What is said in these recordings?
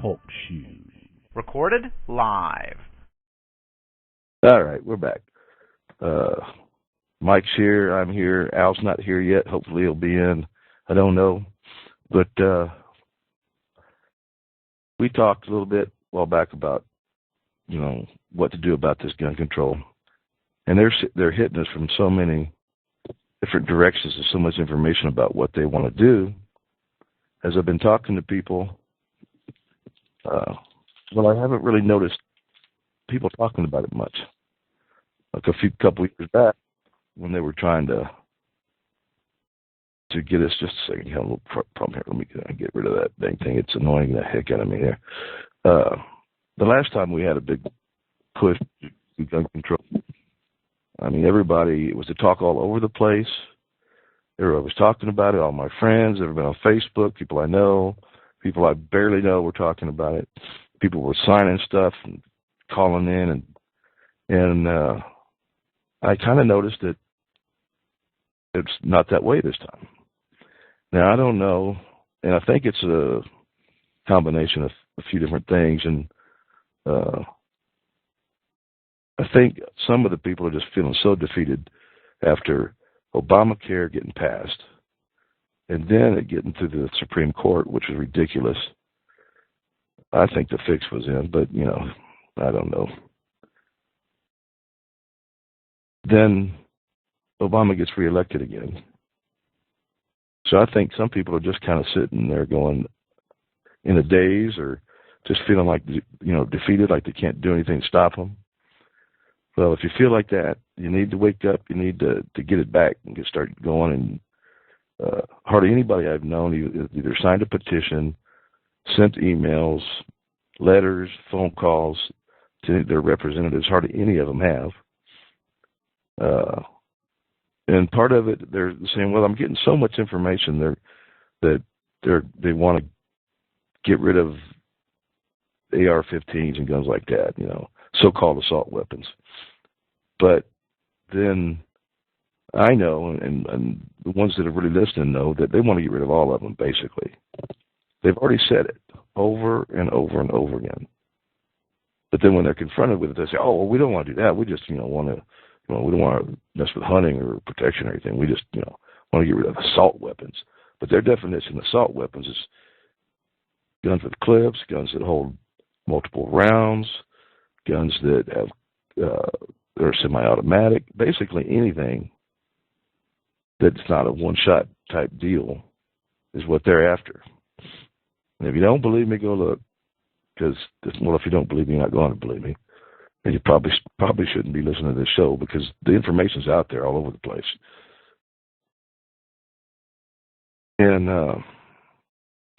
Talk Shoe. Recorded live. All right, we're back. Mike's here. I'm here. Al's not here yet. Hopefully he'll be in. I don't know. But we talked a little bit a while back about, what to do about this gun control. And they're hitting us from so many different directions and so much information about what they want to do. As I've been talking to people, I haven't really noticed people talking about it much. Like a couple years back, when they were trying to get us, just a second, you have a little problem here. Let me get rid of that dang thing. It's annoying the heck out of me here. The last time we had a big push to gun control, I mean, everybody, it was a talk all over the place. Everybody was talking about it, all my friends, everybody on Facebook, people I know, people I barely know were talking about it. People were signing stuff and calling in, and I kind of noticed that it's not that way this time. Now, I don't know, and I think it's a combination of a few different things, and I think some of the people are just feeling so defeated after Obamacare getting passed, and then it getting through the Supreme Court, which was ridiculous. I think the fix was in, but, I don't know. Then Obama gets reelected again. So I think some people are just kind of sitting there going in a daze or just feeling like, defeated, like they can't do anything to stop them. Well, if you feel like that, you need to wake up. You need to get it back and start going. And hardly anybody I've known either signed a petition, sent emails, letters, phone calls to their representatives. Hardly any of them have. And part of it, they're saying, well, I'm getting so much information that they want to get rid of AR-15s and guns like that, so-called assault weapons. But then I know, and the ones that are really listening know, that they want to get rid of all of them, basically. They've already said it over and over and over again. But then when they're confronted with it, they say, oh, well, we don't want to do that. We just, want to, we don't want to mess with hunting or protection or anything. We just, want to get rid of assault weapons. But their definition of assault weapons is guns with clips, guns that hold multiple rounds, guns that have are semi-automatic, basically anything that's not a one-shot type deal is what they're after. And if you don't believe me, go look. Because, well, if you don't believe me, you're not going to believe me. And you probably shouldn't be listening to this show because the information's out there all over the place. And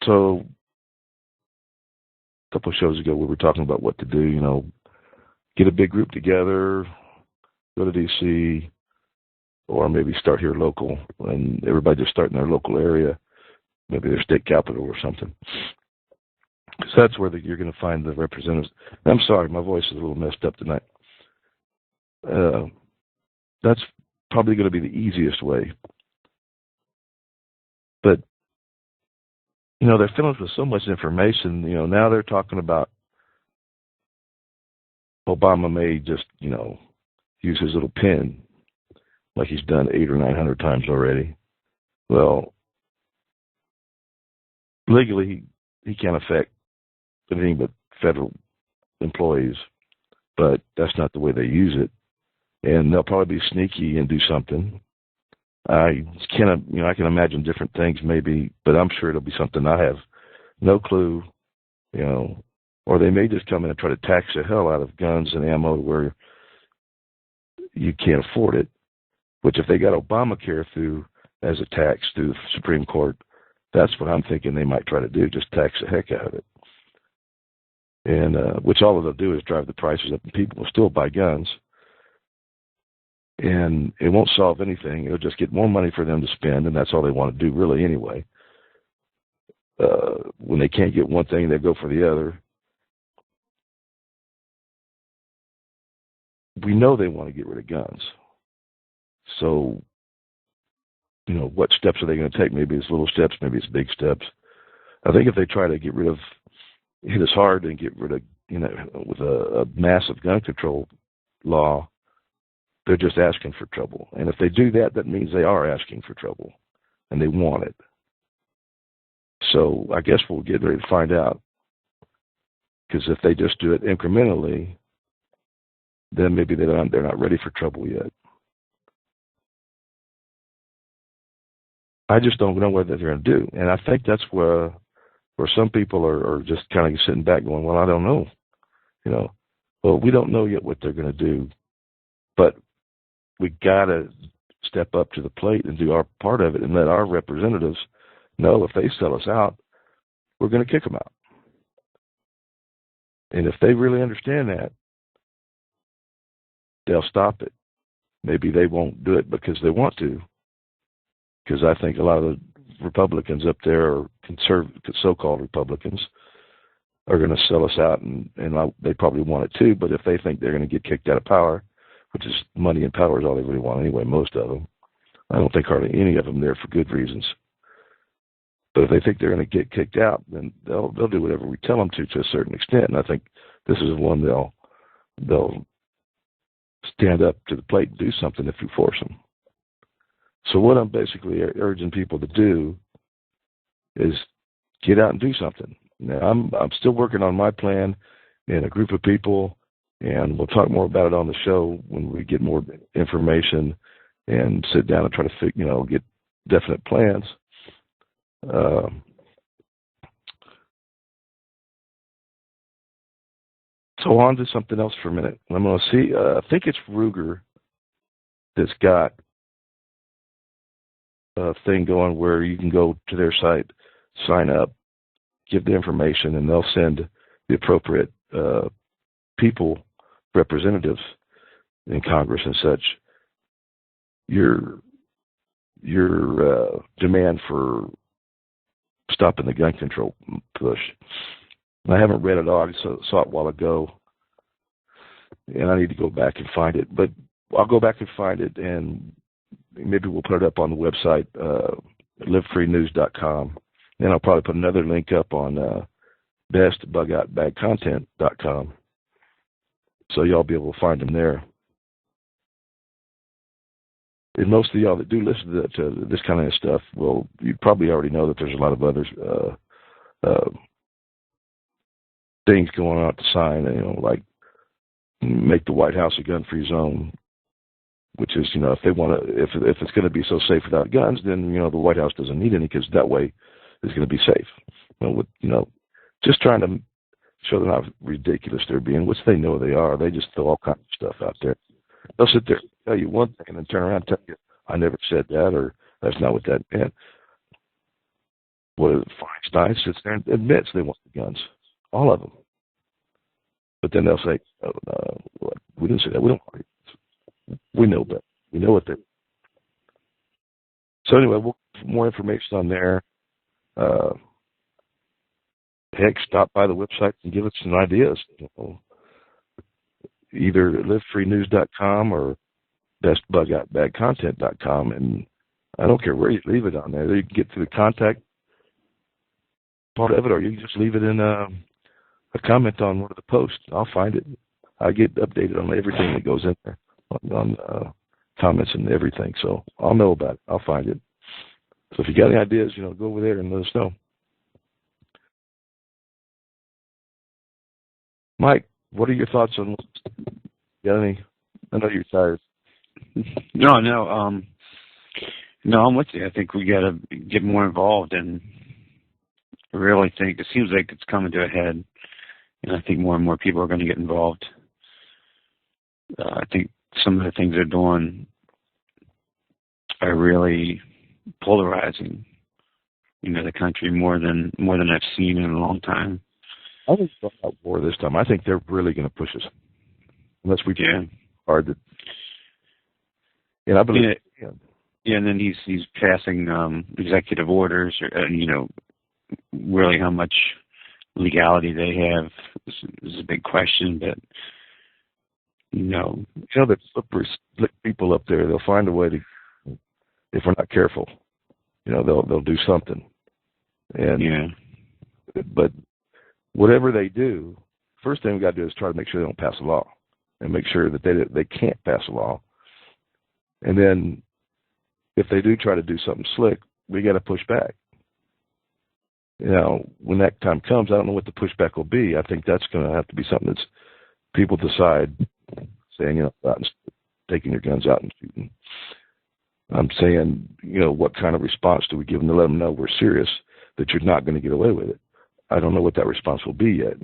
so a couple of shows ago, we were talking about what to do, get a big group together, go to D.C., or maybe start here local, and everybody just start in their local area, maybe their state capital or something. Because that's where you're going to find the representatives. I'm sorry, my voice is a little messed up tonight. That's probably going to be the easiest way. But, they're filling with so much information. Now they're talking about Obama may just, use his little pen like he's done 800 or 900 times already. Well, legally, he can't affect anything but federal employees, but that's not the way they use it. And they'll probably be sneaky and do something. I can imagine different things maybe, but I'm sure it'll be something I have no clue, or they may just come in and try to tax the hell out of guns and ammo where you can't afford it, which if they got Obamacare through as a tax through the Supreme Court, that's what I'm thinking they might try to do, just tax the heck out of it. And which all they'll do is drive the prices up, and people will still buy guns. And it won't solve anything. It'll just get more money for them to spend, and that's all they want to do really anyway. When they can't get one thing, they go for the other. We know they want to get rid of guns. So, what steps are they going to take? Maybe it's little steps, maybe it's big steps. I think if they try to get rid of hit us hard and get rid of, with a massive gun control law, they're just asking for trouble. And if they do that, that means they are asking for trouble, and they want it. So I guess we'll get ready to find out. Because if they just do it incrementally, then maybe they're not ready for trouble yet. I just don't know what they're going to do. And I think that's where some people are just kind of sitting back going, well, I don't know. Well, we don't know yet what they're going to do, but we got to step up to the plate and do our part of it and let our representatives know if they sell us out, we're going to kick them out. And if they really understand that, they'll stop it. Maybe they won't do it because they want to, because I think a lot of the Republicans up there, or so-called Republicans, are going to sell us out, and they probably want it too. But if they think they're going to get kicked out of power, which is money and power is all they really want anyway, most of them, I don't think hardly any of them there for good reasons. But if they think they're going to get kicked out, then they'll do whatever we tell them to a certain extent. And I think this is one they'll stand up to the plate and do something if you force them. So what I'm basically urging people to do is get out and do something. Now, I'm still working on my plan and a group of people, and we'll talk more about it on the show when we get more information and sit down and try to get definite plans. So on to something else for a minute. I'm going to see, I think it's Ruger that's got a thing going where you can go to their site, sign up, give the information, and they'll send the appropriate people, representatives in Congress and such, your demand for stopping the gun control push. I haven't read it all. I saw it a while ago, and I need to go back and find it. But I'll go back and find it, and maybe we'll put it up on the website, livefreenews.com. And I'll probably put another link up on bestbugoutbagcontent.com, so y'all be able to find them there. And most of y'all that do listen to this kind of stuff, well, you probably already know that there's a lot of other things going on at the sign, like make the White House a gun-free zone, which is, if they want to, if it's going to be so safe without guns, then, the White House doesn't need any, because that way it's going to be safe. Just trying to show them how ridiculous they're being, which they know they are. They just throw all kinds of stuff out there. They'll sit there and tell you one thing and then turn around and tell you, I never said that, or that's not what that meant. Well, Feinstein sits there and admits they want the guns, all of them. But then they'll say, we didn't say that. We don't want it. We know better. We know what they. So anyway, we'll get more information on there. Heck, stop by the website and give us some ideas. Either livefreenews.com or bestbugoutbagcontent.com, and I don't care where you leave it on there. You can get to the contact part of it, or you can just leave it in a comment on one of the posts. I'll find it. I get updated on everything that goes in there, on comments and everything. So I'll know about it. I'll find it. So if you got any ideas, go over there and let us know. Mike, what are your thoughts on? Got any? I know you're tired. No, I'm with you. I think we got to get more involved, and I really think it seems like it's coming to a head, and I think more and more people are going to get involved. I think some of the things they're doing are really polarizing, the country more than I've seen in a long time. I think it's about war this time. I think they're really going to push us, unless we try hard to. And I believe. Yeah, and then he's passing executive orders, really how much legality they have is a big question. But the slippery slick people up there, they'll find a way to, if we're not careful, they'll do something. And but whatever they do, first thing we got to do is try to make sure they don't pass a law, and make sure that they can't pass a law. And then if they do try to do something slick, we got to push back. When that time comes, I don't know what the pushback will be. I think that's going to have to be something that's people decide, saying, out and taking your guns out and shooting. I'm saying, what kind of response do we give them to let them know we're serious, that you're not going to get away with it? I don't know what that response will be yet.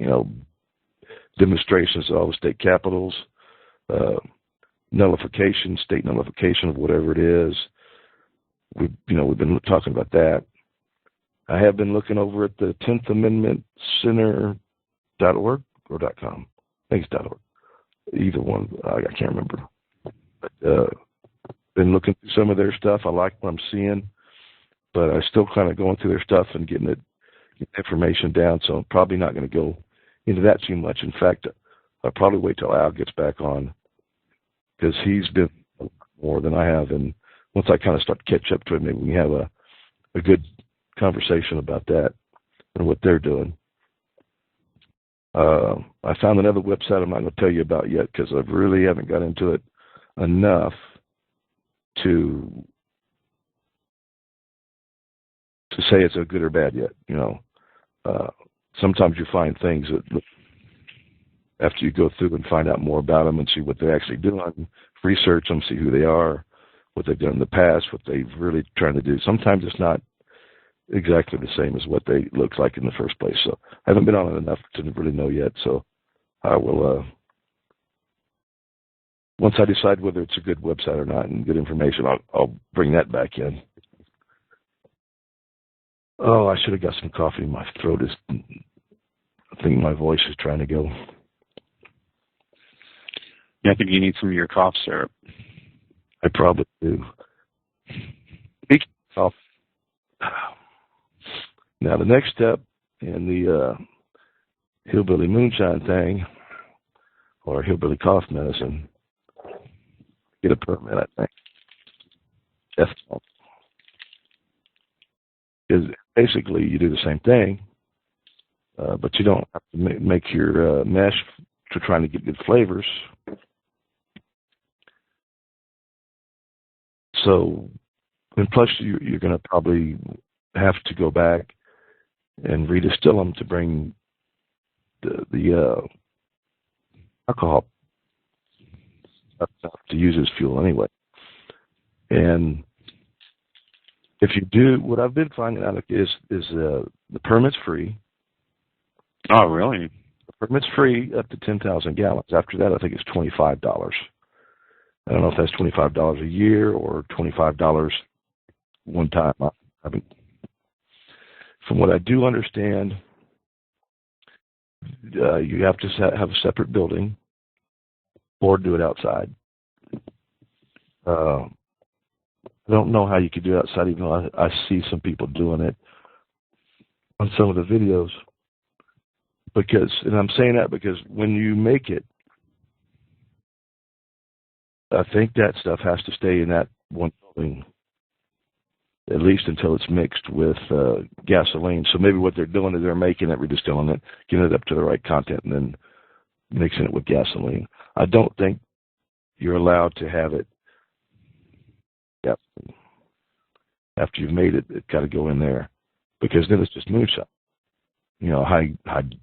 Demonstrations at all the state capitals, nullification, state nullification of whatever it is. We've been talking about that. I have been looking over at the 10th Amendment Center.org or .com. I think it's .org. Either one. I can't remember. But been looking through some of their stuff. I like what I'm seeing, but I'm still kind of going through their stuff and getting information down, so I'm probably not going to go into that too much. In fact, I'll probably wait till Al gets back on, because he's been more than I have, and once I kind of start to catch up to it, maybe we can have a good conversation about that and what they're doing. I found another website I'm not going to tell you about yet, because I really haven't got into it enough to say it's a good or bad yet. Sometimes you find things that after you go through and find out more about them and see what they're actually doing, research them, see who they are, what they've done in the past, what they've really trying to do. Sometimes it's not exactly the same as what they look like in the first place. So I haven't been on it enough to really know yet. So I will, once I decide whether it's a good website or not and good information, I'll bring that back in. Oh, I should have got some coffee. My throat is, I think my voice is trying to go. Yeah, I think you need some of your cough syrup. I probably do. Speaking of, now the next step in the hillbilly moonshine thing, or hillbilly cough medicine, get a permit, I think. Ethanol. Because basically you do the same thing, but you don't have to make your mesh to trying to get good flavors. So, and plus you're going to probably have to go back and redistill them to bring the alcohol to use as fuel anyway. And if you do, what I've been finding out is the permit's free. Oh, really? The permit's free up to 10,000 gallons. After that, I think it's $25. I don't know if that's $25 a year or $25 one time. From what I do understand, you have to have a separate building or do it outside. I don't know how you could do it outside, even though I see some people doing it on some of the videos. And I'm saying that because when you make it, I think that stuff has to stay in that one building, at least until it's mixed with gasoline. So maybe what they're doing is they're making it, redistilling it, getting it up to the right content, and then mixing it with gasoline. I don't think you're allowed to have it. Yep. After you've made it, it's got to go in there, because then it's just moonshine, high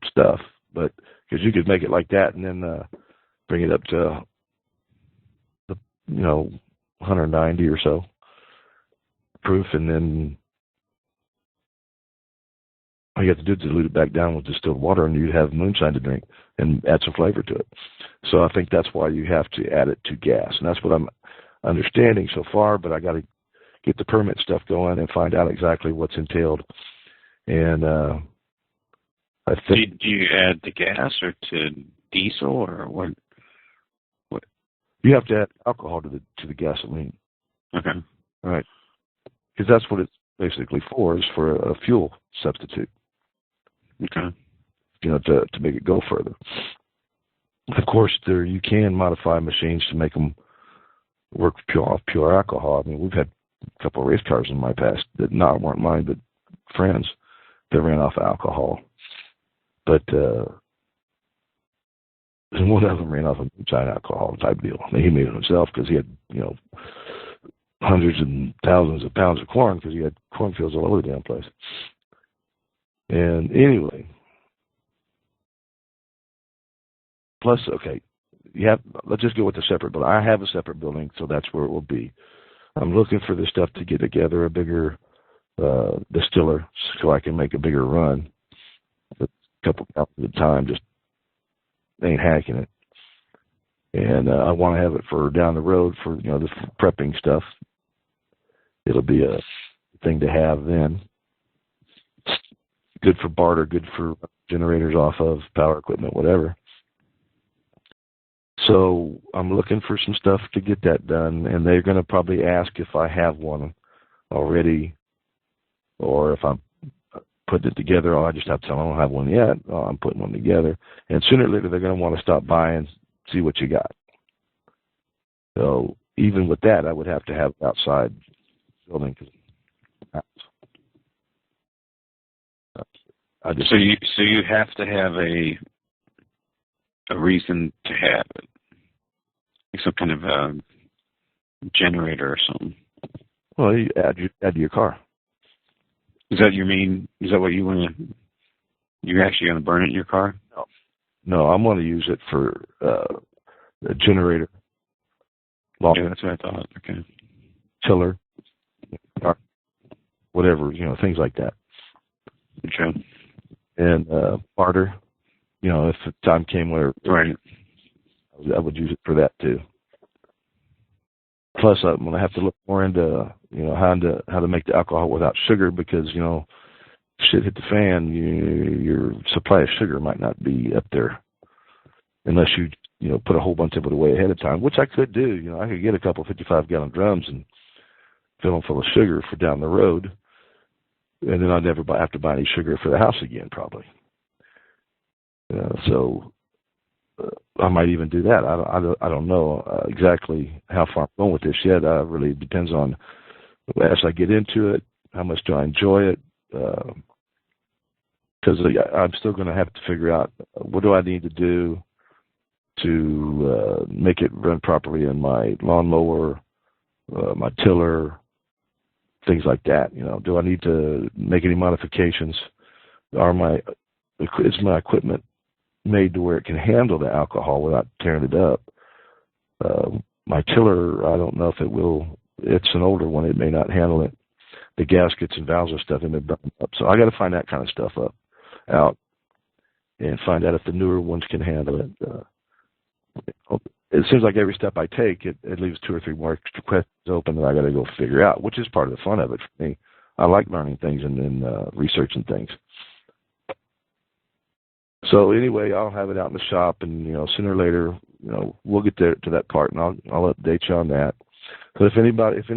stuff. But because you could make it like that and then bring it up to 190 or so proof, and then all you have to do is dilute it back down with distilled water, and you'd have moonshine to drink and add some flavor to it. So I think that's why you have to add it to gas, and that's what I'm understanding so far. But I got to get the permit stuff going and find out exactly what's entailed. And I think, do you add to gas or to diesel or what? You have to add alcohol to the gasoline. Okay. All right. Because that's what it's basically for, is for a fuel substitute. Okay. To make it go further. Of course, you can modify machines to make them work off pure alcohol. I mean, we've had a couple of race cars in my past that weren't mine, but friends that ran off alcohol. But one of them ran off of moonshine alcohol type deal. And he made it himself because he had, hundreds and thousands of pounds of corn because he had cornfields all over the damn place. And anyway, plus, okay, let's just go with the separate building. I have a separate building, so that's where it will be. I'm looking for this stuff to get together, a bigger distiller, so I can make a bigger run. A couple pounds at a time, just ain't hacking it. And I want to have it for down the road for the prepping stuff. It'll be a thing to have then. Good for barter, good for generators off of power equipment, whatever. So I'm looking for some stuff to get that done, and they're going to probably ask if I have one already, or if I'm putting it together. I just have to tell them I don't have one yet. I'm putting one together, and sooner or later they're going to want to stop by and see what you got. So even with that, I would have to have outside building. So you have to have a reason to have it, like some kind of a generator or something. Well, you add to your car. Is that what you want to? You're actually going to burn it in your car? No, I'm going to use it for a generator. Yeah, that's what I thought. Okay. Tiller, whatever, things like that. Okay. And barter, if the time came where right, I would use it for that too. Plus, I'm going to have to look more into, how to make the alcohol without sugar because, shit hit the fan, your supply of sugar might not be up there unless you put a whole bunch of it away ahead of time, which I could do. I could get a couple 55-gallon drums and fill them full of sugar for down the road, and then I'd never have to buy any sugar for the house again, probably. So I might even do that. I don't know exactly how far I'm going with this yet. Really depends on as I get into it, how much do I enjoy it, because I'm still going to have to figure out what do I need to do to make it run properly in my lawnmower, my tiller, things like that. Do I need to make any modifications? Is my equipment made to where it can handle the alcohol without tearing it up? My tiller, I don't know if it will. It's an older one. It may not handle it. The gaskets and valves and stuff have been burned up. So I got to find that kind of stuff out and find out if the newer ones can handle it. It seems like every step I take, it leaves 2 or 3 more extra questions open that I got to go figure out, which is part of the fun of it for me. I like learning things and researching things. So anyway, I'll have it out in the shop, and sooner or later, we'll get there to that part, and I'll update you on that. So if any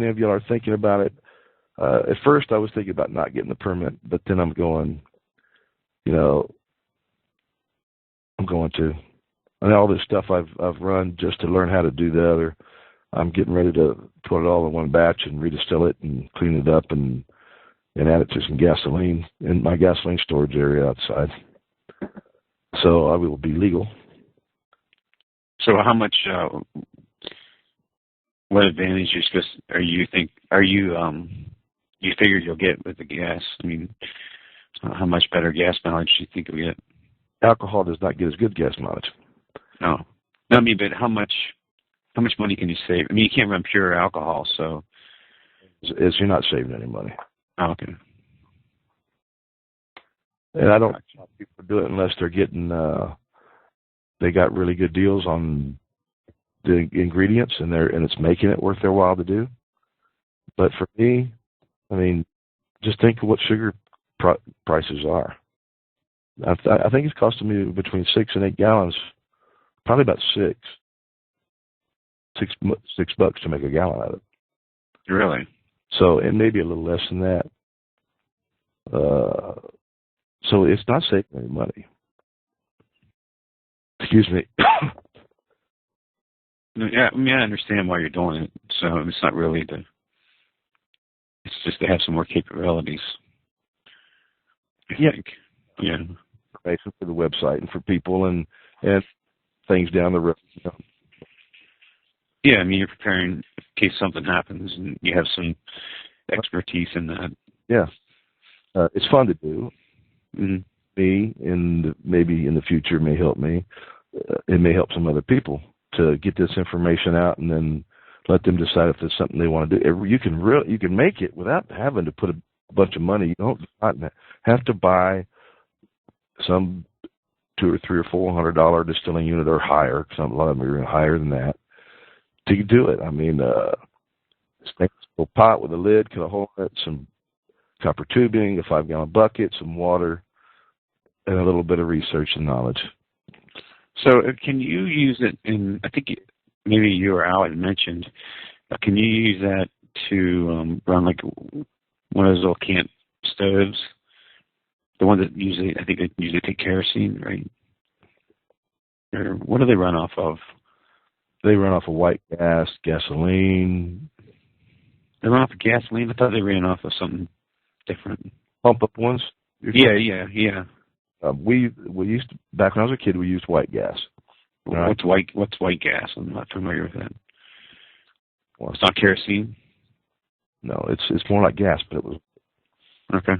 of y'all are thinking about it, at first I was thinking about not getting the permit, but then I'm going, I'm going to. And all this stuff I've run just to learn how to do the other. I'm getting ready to put it all in one batch and redistill it and clean it up and add it to some gasoline in my gasoline storage area outside. So I will be legal. So how much? What advantages you figure you'll get with the gas? I mean, how much better gas mileage do you think you'll get? Alcohol does not get as good gas mileage. No, I mean, but how much money can you save? I mean, you can't run pure alcohol, so you're not saving any money. Oh, okay. And I don't know people do it unless they're getting they got really good deals on the ingredients and it's making it worth their while to do. But for me, I mean, just think of what sugar prices are. I think it's costing me between 6 and 8 gallons. Probably about $6 to make a gallon out of it. Really? So, and maybe a little less than that. So it's not saving any money. Excuse me. Yeah, I mean, I understand why you're doing it. So it's not really it's just to have some more capabilities. I think. Yeah. information for the website and for people and things down the road. You know. Yeah, I mean, you're preparing in case something happens, and you have some expertise in that. Yeah, it's fun to do. Mm-hmm. Me, and maybe in the future may help me. It may help some other people to get this information out, and then let them decide if there's something they want to do. You can make it without having to put a bunch of money. You don't have to buy some $200 or $300 or $400 distilling unit or higher. A lot of them are even higher than that to do it. I mean, a pot with a lid, cut a hole in it, some copper tubing, a 5-gallon bucket, some water, and a little bit of research and knowledge. So can you use it in, I think maybe you or Al had mentioned, can you use that to run like one of those little camp stoves? The one that usually, I think they usually take kerosene, right? Or what do they run off of? They run off of white gas, gasoline. They run off of gasoline? I thought they ran off of something different. Pump up ones? Yeah. We used to, back when I was a kid, we used white gas. Right? What's white gas? I'm not familiar with that. Well, it's not kerosene? No, it's more like gas, but it was. Okay.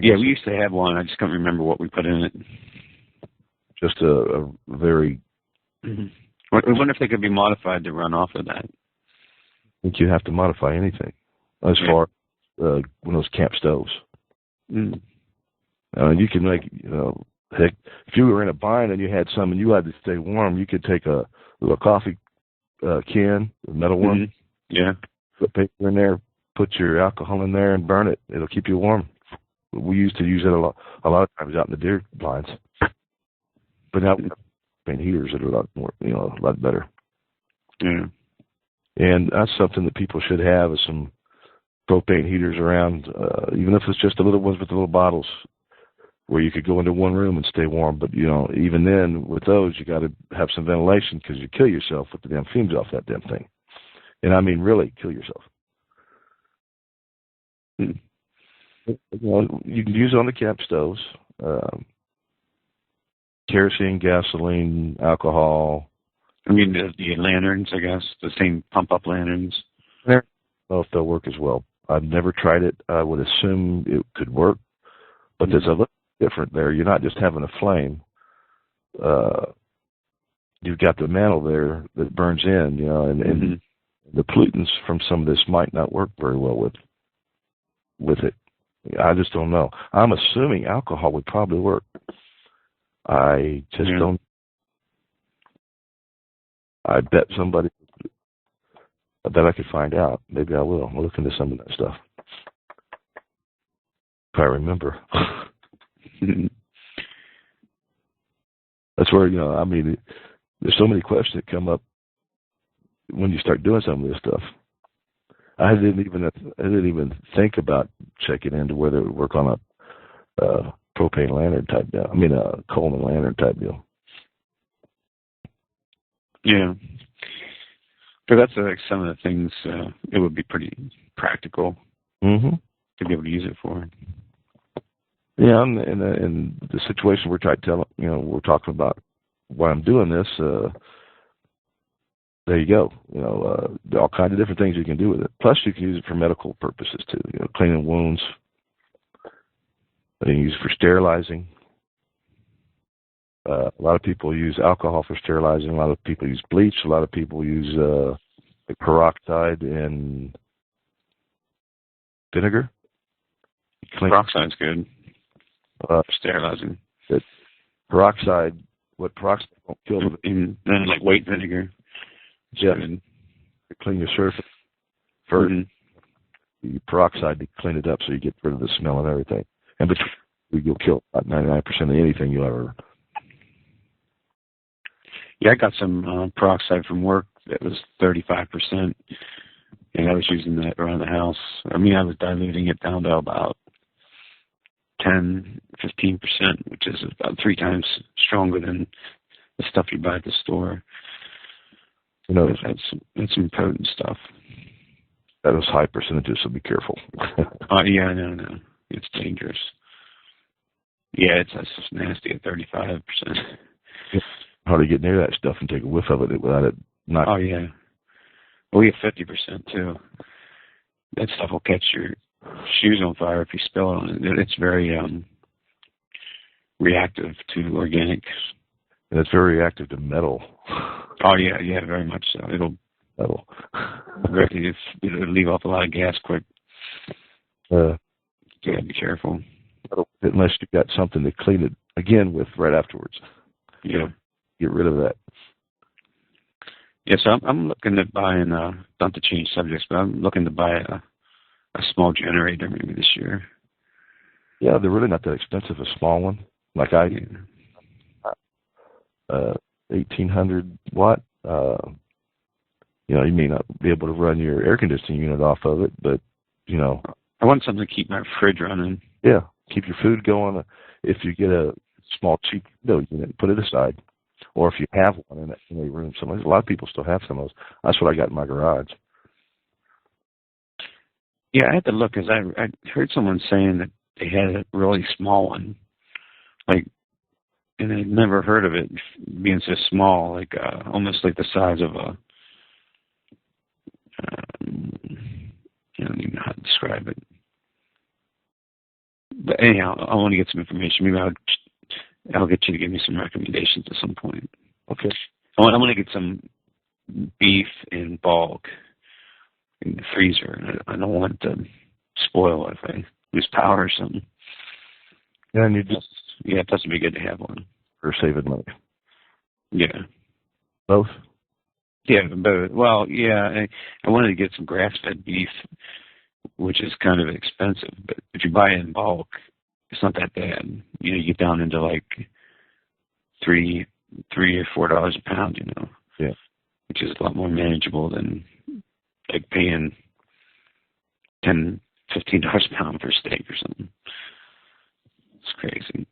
Yeah, we used to have one. I just can't remember what we put in it. Just a very. Mm-hmm. I wonder if they could be modified to run off of that. I think you have to modify anything as far as one of those camp stoves. Mm. You can make, heck, if you were in a bind and you had some and you had to stay warm, you could take a little coffee can, a metal one. Mm-hmm. Yeah. Put paper in there, put your alcohol in there, and burn it. It'll keep you warm. We used to use it a lot of times out in the deer blinds. But now propane heaters that are a lot more, a lot better. Yeah. And that's something that people should have, is some propane heaters around, even if it's just the little ones with the little bottles, where you could go into one room and stay warm. But, even then, with those, you got to have some ventilation, because you kill yourself with the damn fumes off that damn thing. And I mean, really kill yourself. You can use it on the camp stoves. Kerosene, gasoline, alcohol. I mean, the lanterns, I guess, the same pump-up lanterns. I don't know if they'll work as well. I've never tried it. I would assume it could work, but there's a little different there. You're not just having a flame. You've got the mantle there that burns in, and the pollutants from some of this might not work very well with it. I just don't know. I'm assuming alcohol would probably work. I just don't. I bet somebody. I bet I could find out. Maybe I will. I'll look into some of that stuff if I remember. That's where there's so many questions that come up when you start doing some of this stuff. I didn't even think about checking into whether it would work on a propane lantern type deal. I mean, a Coleman lantern type deal. Yeah. But that's like some of the things it would be pretty practical to be able to use it for. Yeah, in the situation we're we're talking about why I'm doing this. There you go. There are all kinds of different things you can do with it. Plus, you can use it for medical purposes too. Cleaning wounds. You can use it for sterilizing. A lot of people use alcohol for sterilizing. A lot of people use bleach. A lot of people use peroxide and vinegar. Peroxide's good for sterilizing. Peroxide, what peroxide won't kill them. And then like white vinegar. Yeah. To clean your surface. First, the peroxide to clean it up so you get rid of the smell and everything. And between you'll kill about 99% of anything you'll ever. Yeah, I got some peroxide from work that was 35%, and I was using that around the house. I mean, I was diluting it down to about 10, 15%, which is about 3 times stronger than the stuff you buy at the store. That's some potent stuff. That is high percentages, so be careful. Yeah, no. It's dangerous. Yeah, it's just nasty at 35%. Hard to get near that stuff and take a whiff of it without it not. Oh yeah, we have 50% too. That stuff will catch your shoes on fire if you spill it on it. It's very reactive to organics. And it's very reactive to metal. Oh yeah, very much so. It'll leave off a lot of gas quick. You gotta be careful. Unless you've got something to clean it again with right afterwards. Yeah. Get rid of that. Yes, I'm looking at buying, not to change subjects, but I'm looking to buy a small generator maybe this year. Yeah, they're really not that expensive, a small one. Like 1800 watt. You may not be able to run your air conditioning unit off of it, but, I want something to keep my fridge running. Yeah, keep your food going. If you get a small, cheap unit, put it aside. Or if you have one in a room, a lot of people still have some of those. That's what I got in my garage. Yeah, I had to look because I heard someone saying that they had a really small one, and I'd never heard of it being so small, almost like the size of a. I don't even know how to describe it. But anyhow, I want to get some information. Maybe I'll get you to give me some recommendations at some point. Okay. I want to get some beef in bulk in the freezer. I don't want it to spoil if I lose power or something. Yeah, and it doesn't be good to have one. For saving money. Yeah. Both? Yeah, both. Well, yeah, I wanted to get some grass-fed beef, which is kind of expensive, but if you buy it in bulk, it's not that bad. You get down into like $3 or $4 a pound, Yeah. Which is a lot more manageable than like paying $10, $15 a pound for a steak or something. It's crazy.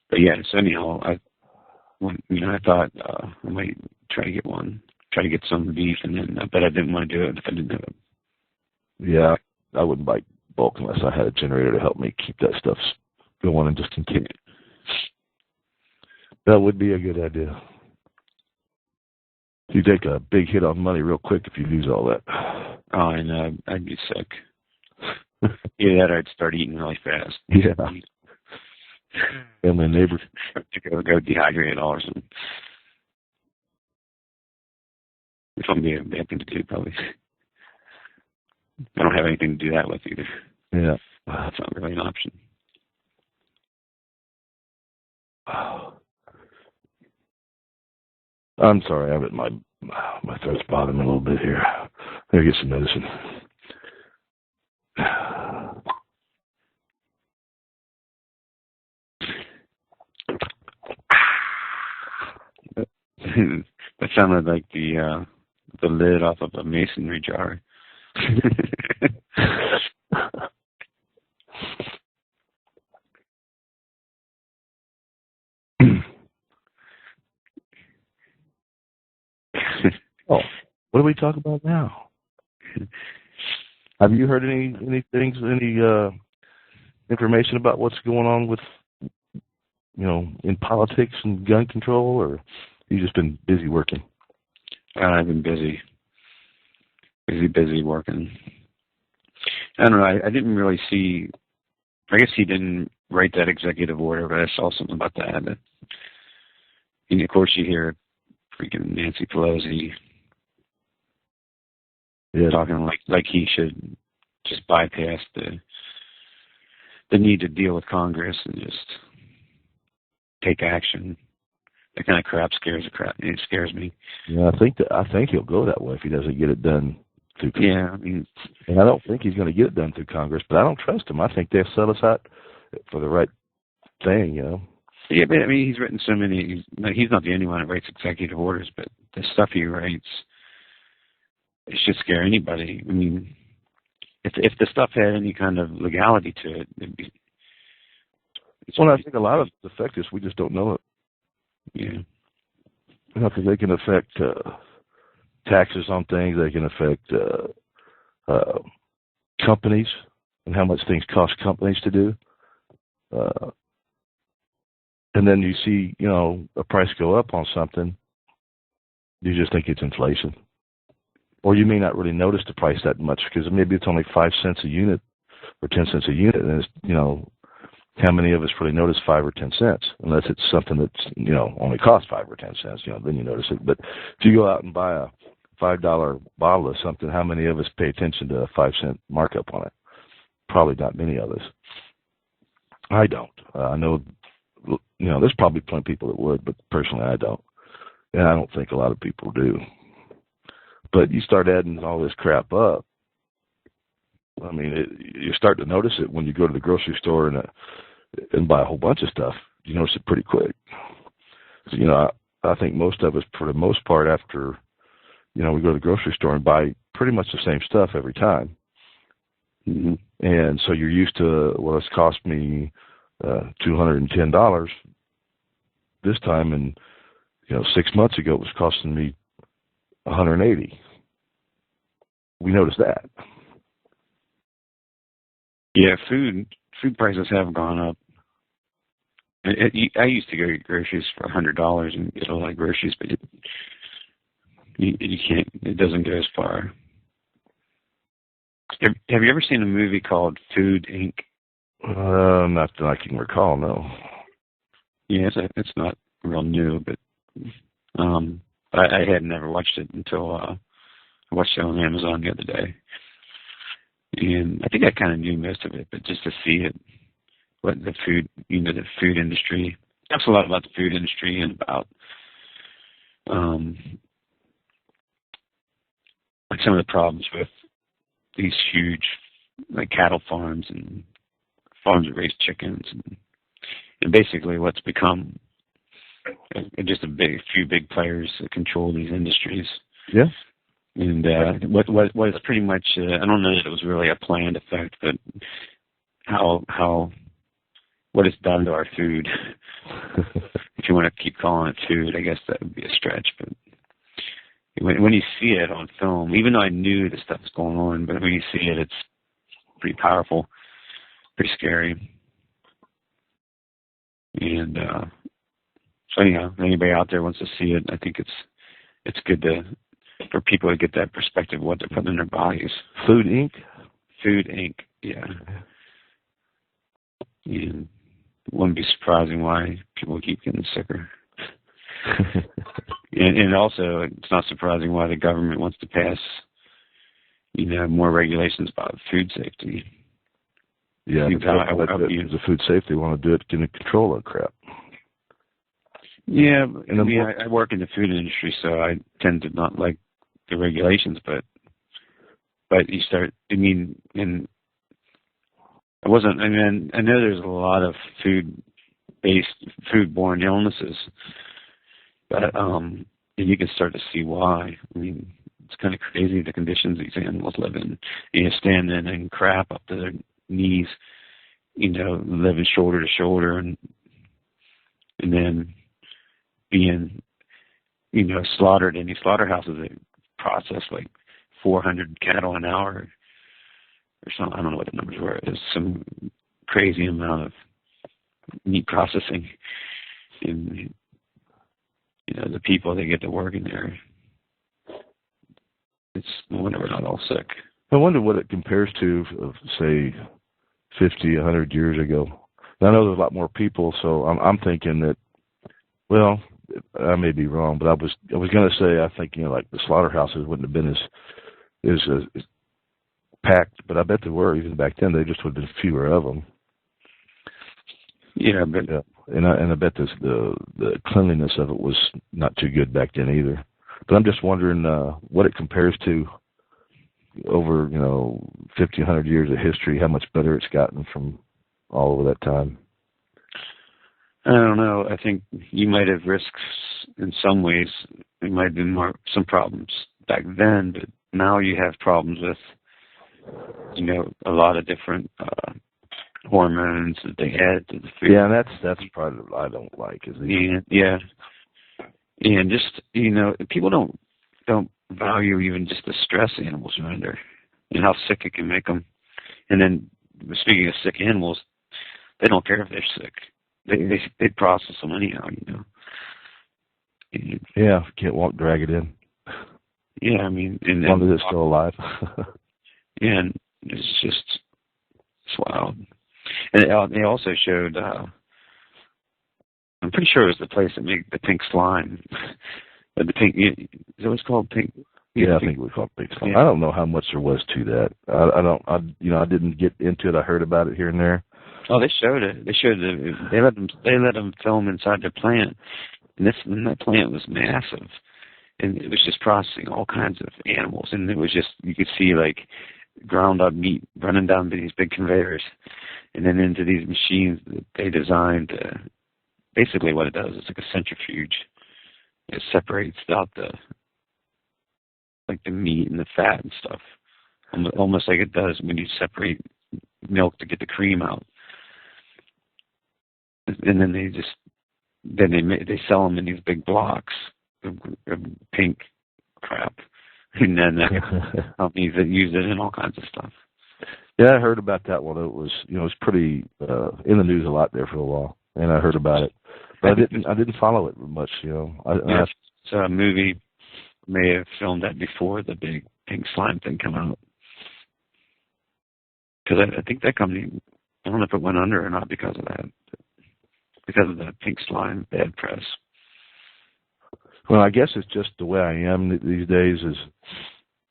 But yeah, so anyhow, I thought I might try to get some beef, but I didn't want to do it if I didn't have it. Yeah, I wouldn't buy bulk unless I had a generator to help me keep that stuff going and just continue. That would be a good idea. You take a big hit on money real quick if you lose all that. Oh, I know. I'd be sick. Either that or I'd start eating really fast. Yeah. And my neighbors. Go dehydrate all or something. Which wouldn't be a bad thing to do, probably. I don't have anything to do that with either. Yeah. That's not really an option. I'm sorry, my throat's bothering me a little bit here. I gotta get some medicine. That sounded like the lid off of a masonry jar. Oh, what do we talk about now? Have you heard any information about what's going on with, in politics and gun control, or you just been busy working? I've been busy working. I don't know. I didn't really see. I guess he didn't write that executive order, but I saw something about that. And of course, you hear freaking Nancy Pelosi talking like he should just bypass the need to deal with Congress and just take action. That kind of crap scares me. Yeah, I think he'll go that way if he doesn't get it done through Congress. Yeah, and I don't think he's going to get it done through Congress, but I don't trust him. I think they'll sell us out for the right thing, Yeah, but he's written so many. He's not the only one that writes executive orders, but the stuff he writes, it should scare anybody. If the stuff had any kind of legality to it, it'd be. I think a lot of it's effective. We just don't know it. Yeah. Because they can affect taxes on things. They can affect companies and how much things cost companies to do. And then you see, a price go up on something, you just think it's inflation. Or you may not really notice the price that much because maybe it's only 5 cents a unit or 10 cents a unit, and it's, how many of us really notice 5 or 10 cents? Unless it's something that's, only costs 5 or 10 cents, then you notice it. But if you go out and buy a $5 bottle of something, how many of us pay attention to a 5-cent markup on it? Probably not many of us. I don't. I know, there's probably plenty of people that would, but personally I don't. And I don't think a lot of people do. But you start adding all this crap up, I mean, you start to notice it when you go to the grocery store and buy a whole bunch of stuff. You notice it pretty quick. So, I think most of us, for the most part, after, we go to the grocery store and buy pretty much the same stuff every time. Mm-hmm. And so you're used to, well, it's cost me $210 this time, and 6 months ago it was costing me $180. We noticed that. Yeah, food prices have gone up. I used to go get groceries for $100 and get a lot of groceries, but you can't. It doesn't go as far. Have you ever seen a movie called Food Inc.? Not that I can recall, no. Yeah, it's not real new, but I had never watched it until I watched it on Amazon the other day. And I think I kind of knew most of it, but just to see it, what the food, the food industry, talks a lot about the food industry and about like some of the problems with these huge cattle farms and farms that raise chickens and basically what's become just few big players that control these industries. Yeah. And what is pretty much I don't know that it was really a planned effect, but what it's done to our food. If you want to keep calling it food, I guess that would be a stretch. But when you see it on film, even though I knew the stuff was going on, but when you see it, it's pretty powerful, pretty scary. And so anyhow, anybody out there wants to see it, I think it's good for people to get that perspective of what they're putting in their bodies. Food Inc.? Food Inc., yeah. And it wouldn't be surprising why people keep getting sicker. and also, it's not surprising why the government wants to pass, more regulations about food safety. Yeah, the food safety want to do it, can control that crap. Yeah, I work in the food industry, so I tend to not like the regulations, but you start, I know there's a lot of foodborne illnesses, but you can start to see why. It's kind of crazy the conditions these animals live in. Standing in crap up to their knees, living shoulder to shoulder, and then being, slaughtered in these slaughterhouses that process 400 cattle an hour or something. I don't know what the numbers were. There's some crazy amount of meat processing, and the people that get to work in there. It's no wonder we're not all sick. I wonder what it compares to, say, 50, 100 years ago. And I know there's a lot more people, so I'm thinking that, well, I may be wrong, but I was going to say I think the slaughterhouses wouldn't have been as packed, but I bet they were even back then. They just would have been fewer of them. Yeah, but and I bet the cleanliness of it was not too good back then either. But I'm just wondering what it compares to over 50, 100 years of history. How much better it's gotten from all over that time. I don't know. I think you might have risks in some ways. There might have been some problems back then, but now you have problems with, a lot of different hormones that they add to the food. Yeah, and that's part of what I don't like. Yeah. And just, people don't value even just the stress animals are under and how sick it can make them. And then, speaking of sick animals, they don't care if they're sick. They process them anyhow, you know. Yeah, if you can't walk, drag it in. Yeah, I mean, and as long as it's still alive. Yeah, and it's wild. And they also showed. I'm pretty sure it was the place that made the pink slime. The pink. Is that what it's called? Pink. Yeah, I think we call it pink slime. Yeah. I don't know how much there was to that. I didn't get into it. I heard about it here and there. Oh, they showed it. They let them film inside their plant, and that plant was massive, and it was just processing all kinds of animals, and it was just, you could see like ground up meat running down these big conveyors, and then into these machines that they designed. Basically, what it does is like a centrifuge. It separates out the meat and the fat and stuff, almost like it does when you separate milk to get the cream out. And then they sell them in these big blocks of pink crap, and then companies that use it in all kinds of stuff. Yeah, I heard about that one. It was pretty in the news a lot there for a while, and I heard about it, but I didn't follow it much. It's a movie may have filmed that before the big pink slime thing come out, because I think that company, I don't know if it went under or not because of that. Because of the pink slime bad press. Well, I guess it's just the way I am these days. Is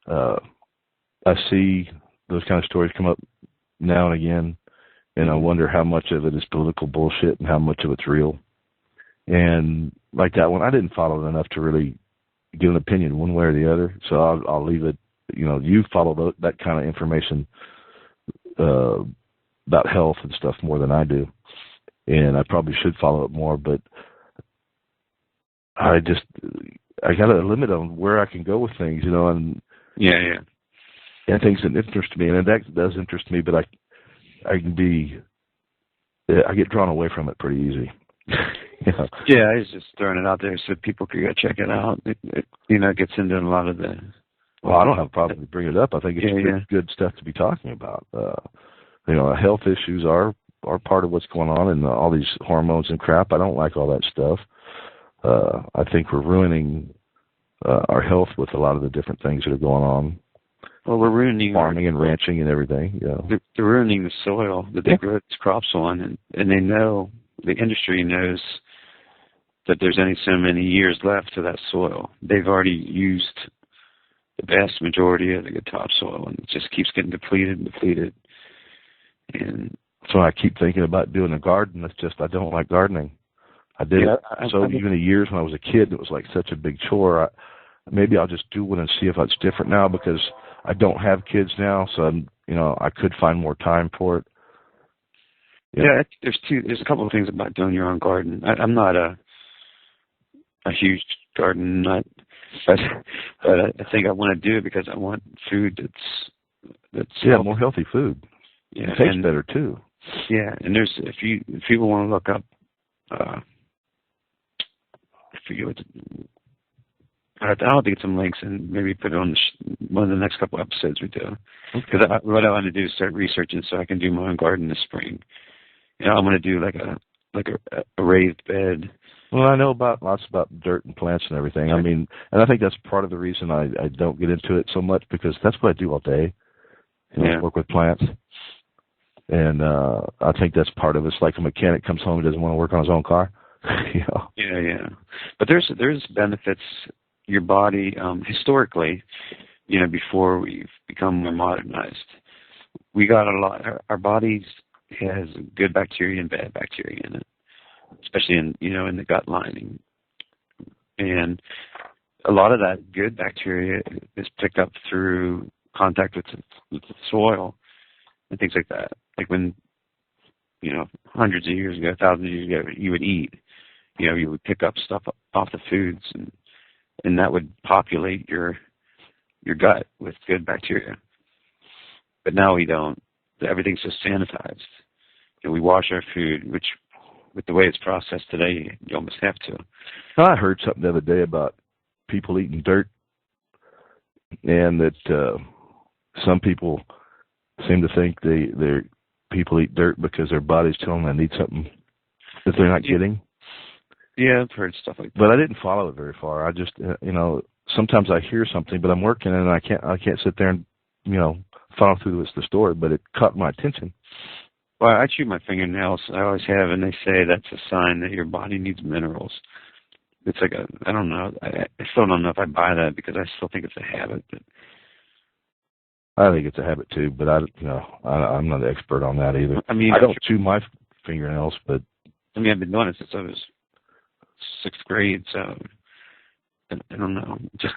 I see those kind of stories come up now and again, and I wonder how much of it is political bullshit and how much of it's real. And like that one, I didn't follow it enough to really give an opinion one way or the other. So I'll leave it. You follow that kind of information about health and stuff more than I do. And I probably should follow it more, but I got a limit on where I can go with things, and and things that interest me, and that does interest me, but I get drawn away from it pretty easy. Yeah, I was just throwing it out there so people could go check it out. It gets into a lot of the. Well, I don't have a problem to bring it up. I think it's good stuff to be talking about. Health issues are part of what's going on, and all these hormones and crap. I don't like all that stuff. I think we're ruining our health with a lot of the different things that are going on. Well, we're ruining farming and ranching and everything. Yeah, they're ruining the soil that they grow these crops on, and they know, the industry knows that there's only so many years left to that soil. They've already used the vast majority of the good topsoil, and it just keeps getting depleted and depleted. And so I keep thinking about doing a garden. It's just I don't like gardening. I did it even the years when I was a kid. It was like such a big chore. Maybe I'll just do one and see if it's different now, because I don't have kids now, so I could find more time for it. Yeah, there's a couple of things about doing your own garden. I'm not a huge garden nut, but I think I want to do it because I want food that's healthy. More healthy food. Yeah, it tastes better too. Yeah, and if people want to look up, I forget what. I'll get some links and maybe put it on one of the next couple episodes we do. Because what I want to do is start researching so I can do my own garden this spring. I'm going to do like a raised bed. Well, I know lots about dirt and plants and everything. I mean, and I think that's part of the reason I don't get into it so much, because that's what I do all day. Work with plants. And I think that's part of it. It's like a mechanic comes home and doesn't want to work on his own car. Yeah. But there's benefits. Your body, historically, before we've become more modernized, we got a lot. Our bodies has good bacteria and bad bacteria in it, especially in the gut lining, and a lot of that good bacteria is picked up through contact with the soil and things like that. Like when hundreds of years ago, thousands of years ago, you would eat, you would pick up stuff off the foods, and that would populate your gut with good bacteria. But now we don't. Everything's just sanitized. We wash our food, which, with the way it's processed today, you almost have to. I heard something the other day about people eating dirt, and that some people seem to think people eat dirt because their body's telling them they need something that they're not getting. Yeah, I've heard stuff like that. But I didn't follow it very far. I just, sometimes I hear something, but I'm working and I can't sit there and, follow through the story. But it caught my attention. Well, I chew my fingernails. I always have, and they say that's a sign that your body needs minerals. It's like I don't know. I still don't know if I buy that because I still think it's a habit. But I think it's a habit too, but I'm not an expert on that either. I mean, I don't chew my fingernails, but I've been doing it since I was 6th grade, so I don't know. Just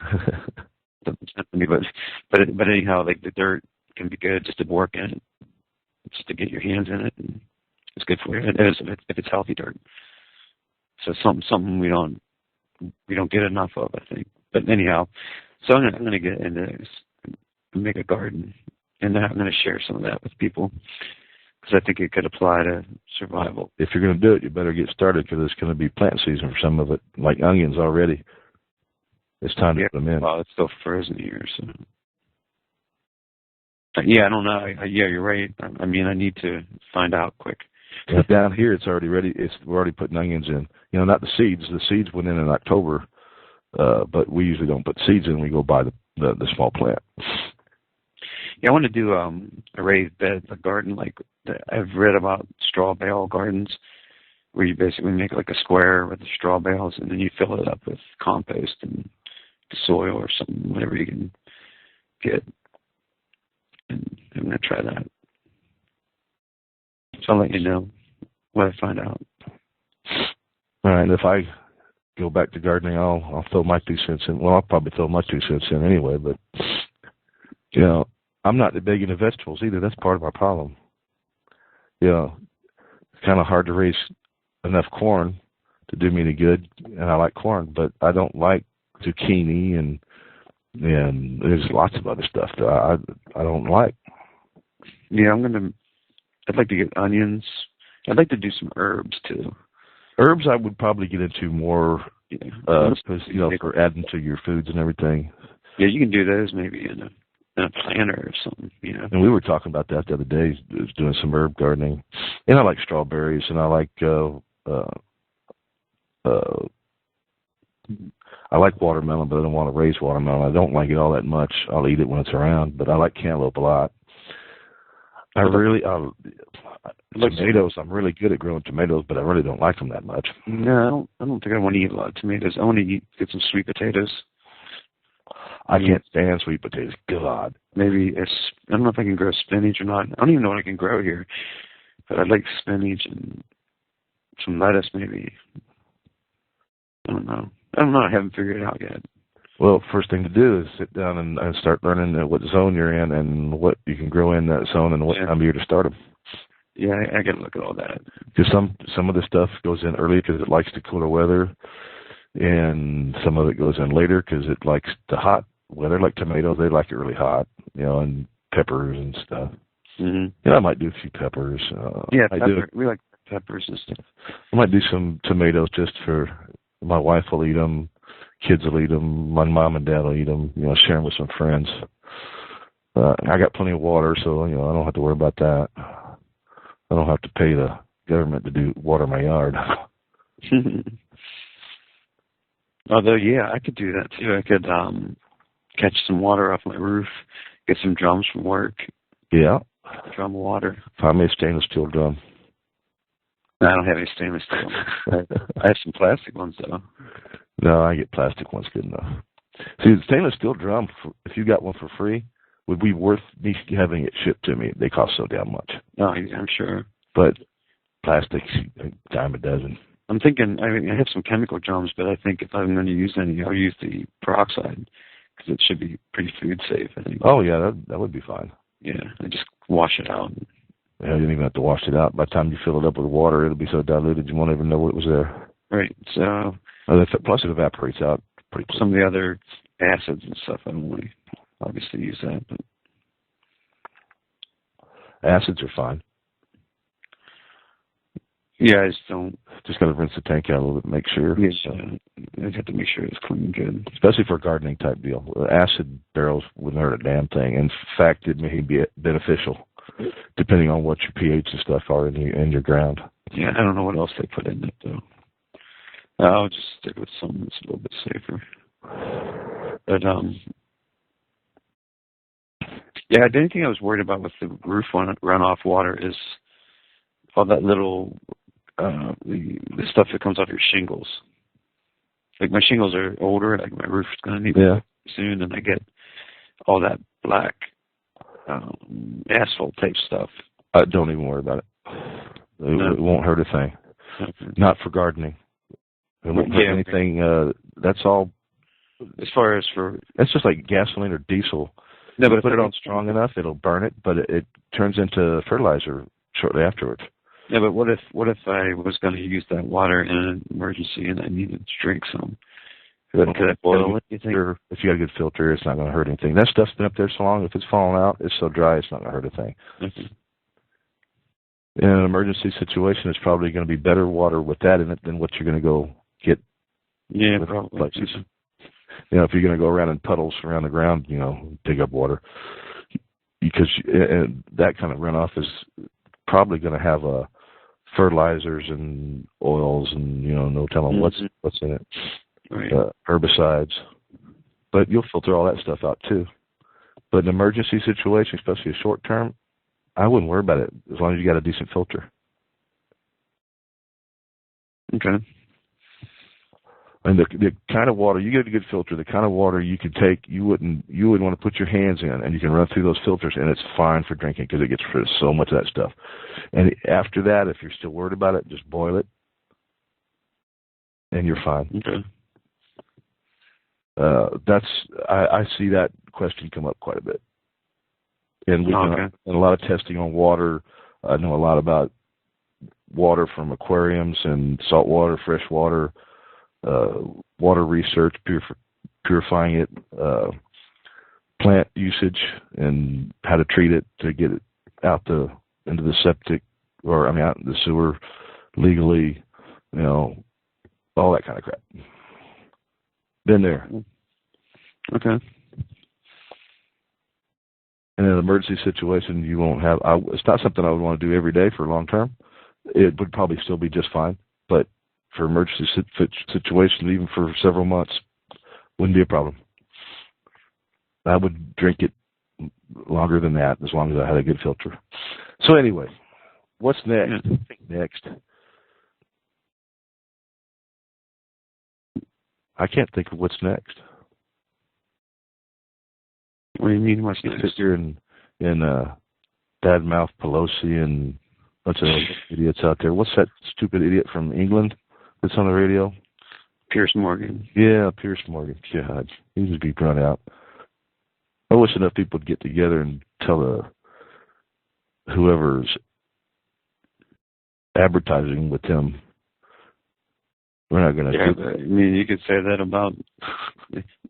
doesn't sense to me, but anyhow, like the dirt can be good just to work in it, just to get your hands in it. And it's good for you. It is if it's healthy dirt. So something we don't get enough of, I think. But anyhow, so I'm gonna get into this, make a garden, and I'm gonna share some of that with people because I think it could apply to survival. If you're going to do it, you better get started because it's going to be plant season for some of it, like onions already. It's time to put them in. Well, it's still frozen here, so. Yeah, I don't know. Yeah, you're right. I need to find out quick. Down here, it's already ready. We're already putting onions in. Not the seeds. The seeds went in October, but we usually don't put seeds in. We go buy the small plant. Yeah, I want to do a raised bed, a garden like I've read about straw bale gardens, where you basically make like a square with the straw bales, and then you fill it up with compost and soil or something, whatever you can get. And I'm going to try that. So I'll let you know what I find out. All right. If I go back to gardening, I'll throw my 2 cents in. Well, I'll probably throw my 2 cents in anyway. But I'm not big into vegetables either. That's part of my problem. It's kind of hard to raise enough corn to do me any good, and I like corn, but I don't like zucchini and there's lots of other stuff that I don't like. Yeah, I'd like to get onions. I'd like to do some herbs too. Herbs I would probably get into more because for adding to your foods and everything. Yeah, you can do those maybe in a planter or something. And we were talking about that the other day, doing some herb gardening. And I like strawberries, and I like watermelon, but I don't want to raise watermelon. I don't like it all that much. I'll eat it when it's around, but I like cantaloupe a lot. Tomatoes, I'm really good at growing tomatoes, but I really don't like them that much. No, I don't think I want to eat a lot of tomatoes. I want to get some sweet potatoes. I can't stand sweet potatoes. God. Maybe I don't know if I can grow spinach or not. I don't even know what I can grow here, but I'd like spinach and some lettuce maybe. I don't know. I haven't figured it out yet. Well, first thing to do is sit down and start learning what zone you're in and what you can grow in that zone and what time of year to start them. Yeah, I got to look at all that. Because some of the stuff goes in early because it likes the cooler weather, and some of it goes in later because it likes the hot weather. Like tomatoes, they like it really hot, and peppers and stuff. Mm-hmm. I might do a few peppers. We like peppers and stuff. I might do some tomatoes just for my wife will eat them. Kids will eat them. My mom and dad will eat them. Share them with some friends. I got plenty of water, so I don't have to worry about that. I don't have to pay the government to water my yard. Although, yeah, I could do that too. I could catch some water off my roof, get some drums from work. Yeah. Drum of water. Find me a stainless steel drum. No, I don't have any stainless steel. I have some plastic ones though. No, I get plastic ones good enough. See, the stainless steel drum, if you got one for free, would be worth me having it shipped to me. They cost so damn much. Oh, I'm sure. But plastics, a dime a dozen. I'm thinking, I have some chemical drums, but I think if I'm going to use any, I'll use the peroxide because it should be pretty food safe, I think. Oh, yeah, that would be fine. Yeah, I just wash it out. Yeah, you don't even have to wash it out. By the time you fill it up with water, it'll be so diluted you won't even know what was there. Right, so... Plus it evaporates out pretty quick. Some of the other acids and stuff, I don't really obviously use that. But acids are fine. Yeah, I just don't... Just got to rinse the tank out a little bit, make sure. Yeah, I have to make sure it's clean and good. Especially for a gardening type deal. Acid barrels wouldn't hurt a damn thing. In fact, it may be beneficial. depending on what your pH and stuff are in your ground. Yeah, I don't know what else they put in it, though. I'll just stick with something that's a little bit safer. But, yeah, the only thing I was worried about with the roof runoff water is all that little, the stuff that comes off your shingles. Like, my shingles are older, like my roof's going to need soon, and I get all that black asphalt type stuff. Don't even worry about it. It won't hurt a thing. Okay. Not for gardening. It won't hurt anything. That's all. As far as for... It's just like gasoline or diesel. No, but if you put it on strong enough, it'll burn it, but it turns into fertilizer shortly afterwards. Yeah, but what if I was going to use that water in an emergency and I needed to drink some? Could I boil it, you think? If you got a good filter, it's not going to hurt anything. That stuff's been up there so long, if it's falling out, it's so dry, it's not going to hurt a thing. Okay. In an emergency situation, it's probably going to be better water with that in it than what you're going to go get. Yeah, probably. Places. You know, if you're going to go around in puddles around the ground, you know, dig up water, because that kind of runoff is probably going to have fertilizers and oils and, you know, no telling what's in it, right. Herbicides. But you'll filter all that stuff out too. But in an emergency situation, especially a short term, I wouldn't worry about it as long as you got a decent filter. Okay. And the kind of water, you get a good filter, the kind of water you could take, you would want to put your hands in, and you can run through those filters, and it's fine for drinking because it gets rid of so much of that stuff. And after that, if you're still worried about it, just boil it, and you're fine. Okay. I see that question come up quite a bit. And we've done a lot of testing on water. I know a lot about water from aquariums and salt water, fresh water, water research, purifying it, plant usage, and how to treat it to get it out into the septic, or out in the sewer legally, you know, all that kind of crap. Been there. Okay. In an emergency situation, you won't have. It's not something I would want to do every day for long term. It would probably still be just fine, but for emergency situation, even for several months, wouldn't be a problem. I would drink it longer than that, as long as I had a good filter. So anyway, what's next? Next, I can't think of what's next. What do you mean, what's next? Sit here and badmouth Pelosi and a bunch of idiots out there. What's that stupid idiot from England that's on the radio? Piers Morgan. Yeah, Piers Morgan. God, he needs to be run out. I wish enough people would get together and tell whoever's advertising with him, we're not going to do that. I mean, you could say that about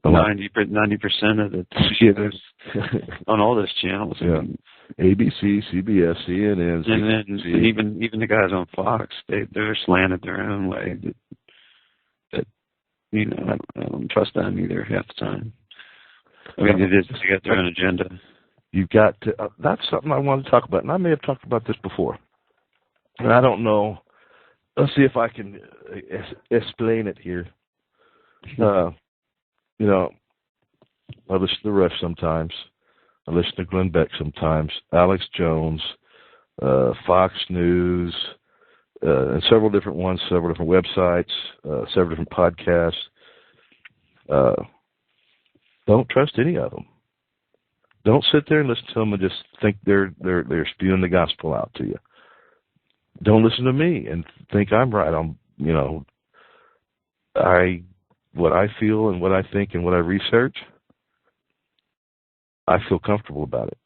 90% of the shows on all those channels. Yeah. ABC, CBS, CNN, and even the guys on Fox, they're slanted their own way. That you know, I don't trust them either half the time. I mean, they got their own agenda. You've got to. That's something I wanted to talk about, and I may have talked about this before, and I don't know. Let's see if I can explain it here. You know, I listen to Rush sometimes. I listen to Glenn Beck sometimes. Alex Jones, Fox News, and several different ones, several different websites, several different podcasts. Don't trust any of them. Don't sit there and listen to them and just think they're spewing the gospel out to you. Don't listen to me and think I'm right. What I feel and what I think and what I research, I feel comfortable about it.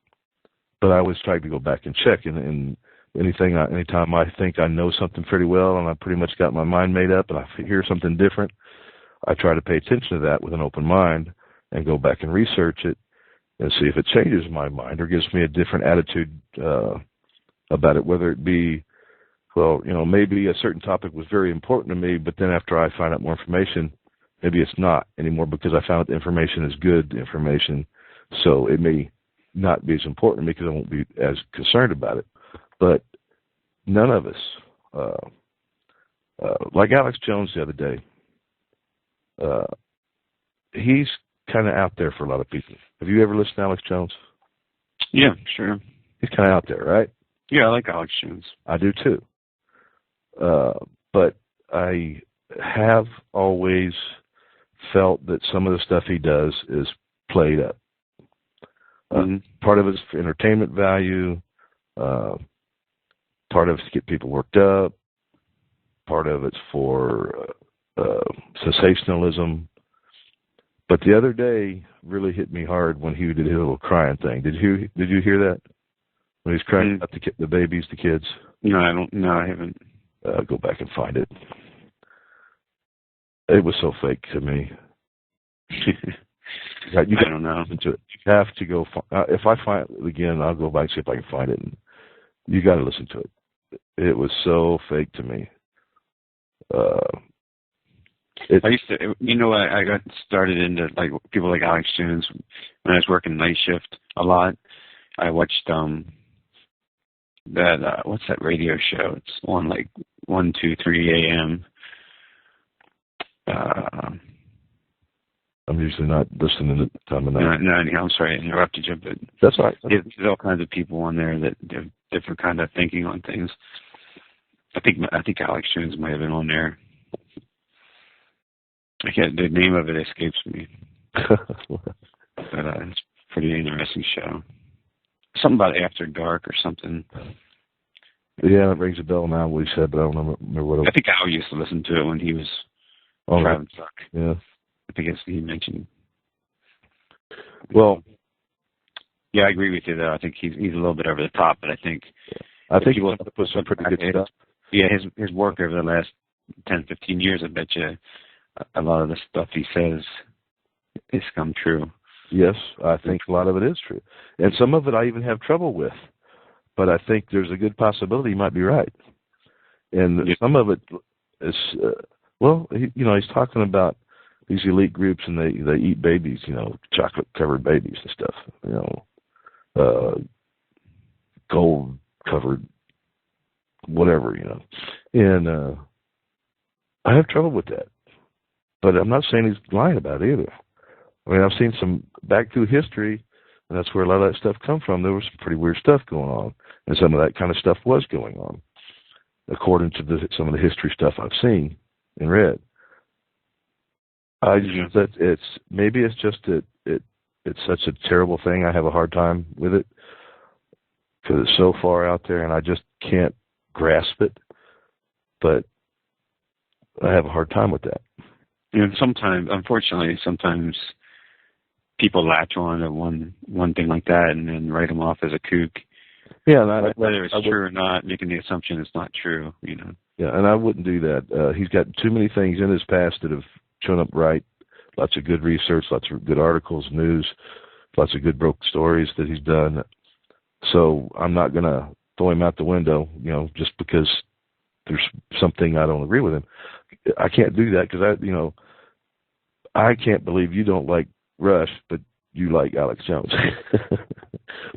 But I always try to go back and check. And anytime I think I know something pretty well and I pretty much got my mind made up and I hear something different, I try to pay attention to that with an open mind and go back and research it and see if it changes my mind or gives me a different attitude about it, whether it be, well, you know, maybe a certain topic was very important to me, but then after I find out more information, maybe it's not anymore because I found that the information is good information. So it may not be as important because I won't be as concerned about it. But none of us, like Alex Jones the other day, he's kind of out there for a lot of people. Have you ever listened to Alex Jones? Yeah, sure. He's kind of out there, right? Yeah, I like Alex Jones. I do too. But I have always felt that some of the stuff he does is played up. Part of it's for entertainment value. Part of it's to get people worked up. Part of it's for sensationalism. But the other day really hit me hard when he did his little crying thing. Did you hear that? When he was crying about the babies, the kids? No, I don't. No, I haven't. Go back and find it. It was so fake to me. I don't know. You have to go. If I find it again, I'll go back and see if I can find it. And you got to listen to it. It was so fake to me. I used to, I got started into like people like Alex Jones when I was working night shift a lot. I watched that what's that radio show? It's on like 1, 2, 3 a.m. I'm usually not listening at the time of night. No, I'm sorry, I interrupted you, but that's all right. There's all kinds of people on there that have different kind of thinking on things. I think Alex Jones might have been on there. The name of it escapes me. But it's a pretty interesting show. Something about After Dark or something. Yeah, it rings a bell now what he said, but I don't remember what it was. I think Al used to listen to it when he was driving truck. Yeah. I think he mentioned. Well, yeah, I agree with you though. I think he's a little bit over the top, but I think he will put some pretty good stuff. Yeah, his work over the last 10, 15 years, I bet you a lot of the stuff he says has come true. Yes, I think a lot of it is true. And some of it I even have trouble with. But I think there's a good possibility he might be right. And some of it is, he's talking about these elite groups and they eat babies, chocolate-covered babies and stuff, gold-covered whatever, And I have trouble with that. But I'm not saying he's lying about it either. I mean, I've seen some back through history, and that's where a lot of that stuff come from. There was some pretty weird stuff going on, and some of that kind of stuff was going on, according to some of the history stuff I've seen and read. Maybe it's just that it's such a terrible thing. I have a hard time with it because it's so far out there, and I just can't grasp it. But I have a hard time with that. Unfortunately, sometimes people latch on to one thing like that and then write them off as a kook. Yeah, whether it's true or not, making the assumption it's not true, Yeah, and I wouldn't do that. He's got too many things in his past that have shown up right. Lots of good research, lots of good articles, news, lots of good broke stories that he's done. So I'm not going to throw him out the window, just because there's something I don't agree with him. I can't do that because I can't believe you don't like Rush, but you like Alex Jones.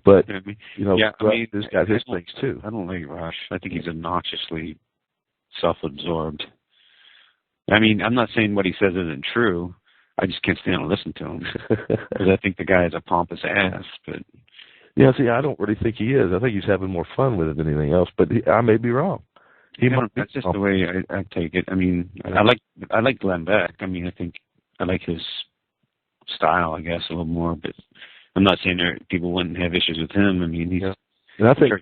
But Rush has got his things too. I don't like Rush. I think he's obnoxiously self-absorbed. I mean, I'm not saying what he says isn't true. I just can't stand to listen to him because I think the guy is a pompous ass. But yeah, see, I don't really think he is. I think he's having more fun with it than anything else. But I may be wrong. That's just the way I take it. I mean, I like Glenn Beck. I mean, I think I like his style, I guess, a little more. But I'm not saying people wouldn't have issues with him. I mean, he's. And I think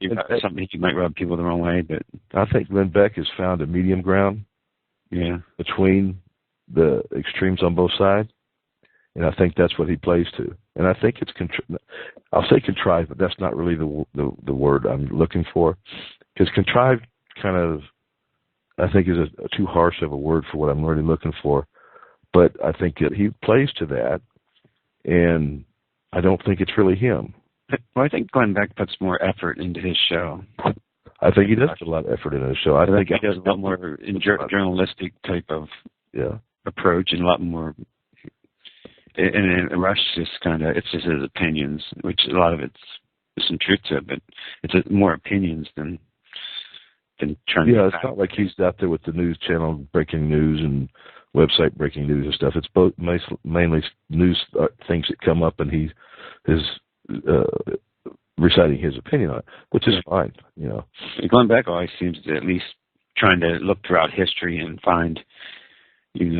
something he might rub people the wrong way, but I think Glenn Beck has found a medium ground. Yeah. Between the extremes on both sides, and I think that's what he plays to. And I think it's I'll say contrived, but that's not really the word I'm looking for, because contrived kind of I think is a too harsh of a word for what I'm really looking for. But I think that he plays to that, and I don't think it's really him. Well, I think Glenn Beck puts more effort into his show. I think he does put a lot of effort into his show. I think he does a lot more journalistic type of approach and a lot more. and Rush just it's just his opinions, which a lot of there's some truth to it, but it's more opinions than trying to. Yeah, it's not like he's out there with the news channel breaking news and website breaking news and stuff. It's both mainly news things that come up, and he is reciting his opinion on it, which is fine. Glenn Beck always seems to at least trying to look throughout history and find, he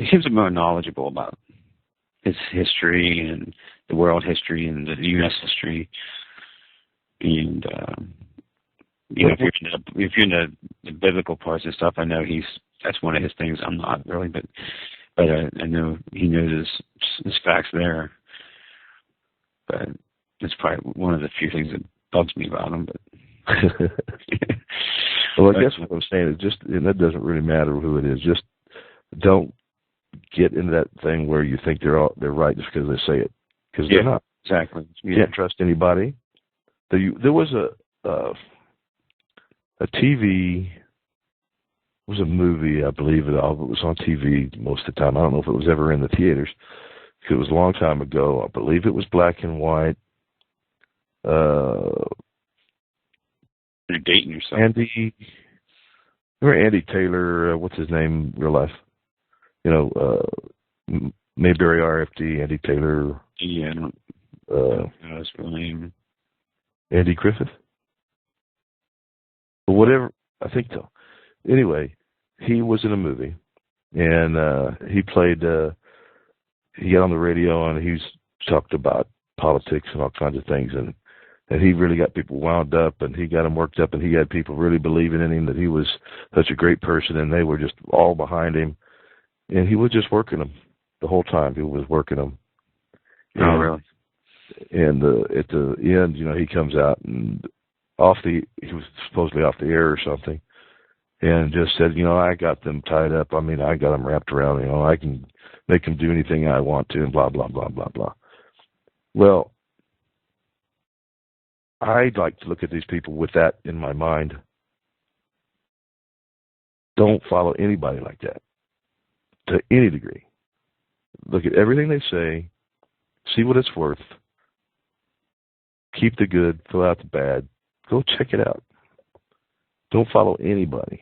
seems more knowledgeable about his history and the world history and the U.S. history. And, if you're into the biblical parts and stuff, I know that's one of his things. I'm not really, but I know he knows his facts there. But it's probably one of the few things that bugs me about him. But well, I guess what I'm saying is and that doesn't really matter who it is. Just don't get into that thing where you think they're right just because they say it, because they're not. Exactly. You can't trust anybody. There was a TV. It was a movie, I believe it was on TV most of the time. I don't know if it was ever in the theaters. It was a long time ago. I believe it was black and white. You're dating yourself. Remember Andy Taylor? What's his name? Real life? Mayberry RFD. Andy Taylor. Yeah, I don't know his real name. Andy Griffith. But whatever. I think so. Anyway, he was in a movie, and he played. He got on the radio and he's talked about politics and all kinds of things, and he really got people wound up, and he got them worked up, and he had people really believing in him that he was such a great person, and they were just all behind him, and he was just working them the whole time. He was working them. Oh, really? And at the end, he comes out and he was supposedly off the air or something, and just said, I got them tied up. I mean, I got them wrapped around. I can make them do anything I want to, and blah, blah, blah, blah, blah. Well, I'd like to look at these people with that in my mind. Don't follow anybody like that to any degree. Look at everything they say, see what it's worth, keep the good, throw out the bad, go check it out. Don't follow anybody.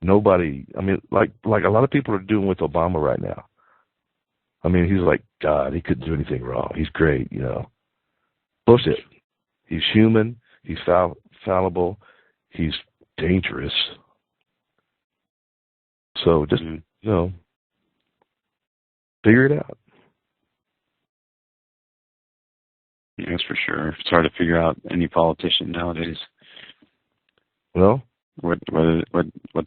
Nobody, I mean, like a lot of people are doing with Obama right now. I mean, he's like God. He couldn't do anything wrong. He's great, Bullshit. He's human. He's fallible. He's dangerous. So just, figure it out. Yeah, that's for sure. It's hard to figure out any politician nowadays. Well, what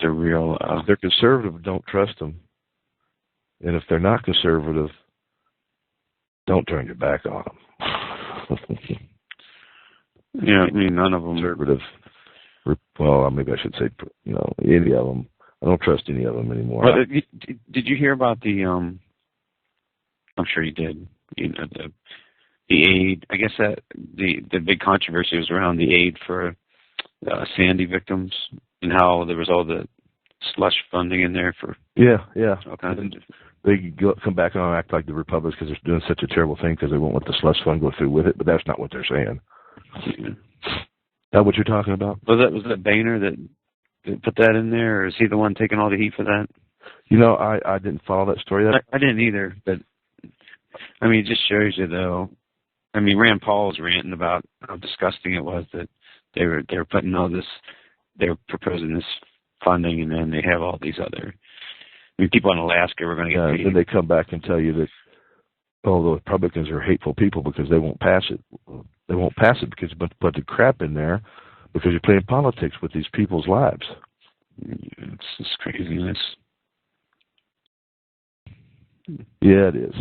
their real. If they're conservative, don't trust them. And if they're not conservative, don't turn your back on them. Yeah, I mean, none of them. Conservative. Well, maybe I should say, any of them. I don't trust any of them anymore. Well, did you hear about the? I'm sure you did. The aid. I guess that the big controversy was around the aid for Sandy victims and how there was all the slush funding in there for. Yeah. All kinds of. They come back and act like the Republicans because they're doing such a terrible thing because they won't let the slush fund go through with it. But that's not what they're saying. Yeah. Is that what you're talking about? Was that Boehner that put that in there, or is he the one taking all the heat for that? I didn't follow that story. I didn't either, but I mean, it just shows you though. I mean, Rand Paul was ranting about how disgusting it was that they were putting all this, they were proposing this funding, and then they have all these other. I mean, people in Alaska were going to get paid. Then they come back and tell you that, the Republicans are hateful people because they won't pass it. They won't pass it because you put the crap in there because you're playing politics with these people's lives. It's just craziness. Yeah, it is.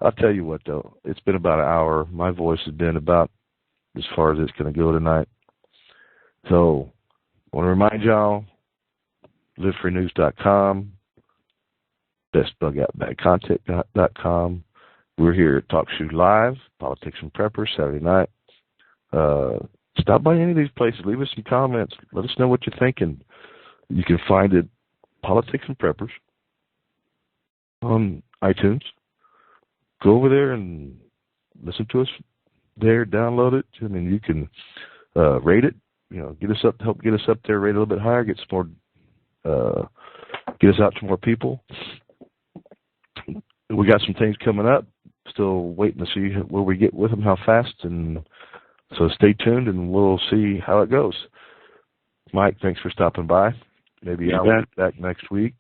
I'll tell you what, though. It's been about an hour. My voice has been about as far as it's going to go tonight. So I want to remind y'all, livefreenews.com, bestbugoutbadcontent.com. We're here at Talk Shoe Live, Politics and Preppers, Saturday night. Stop by any of these places. Leave us some comments. Let us know what you're thinking. You can find it, Politics and Preppers, on iTunes. Go over there and listen to us there, download it. I mean, you can rate it, get us up, help get us up there, rate a little bit higher, get some more, get us out to more people. We got some things coming up, still waiting to see where we get with them, how fast, and so stay tuned and we'll see how it goes. Mike, thanks for stopping by. Maybe I'll be back next week.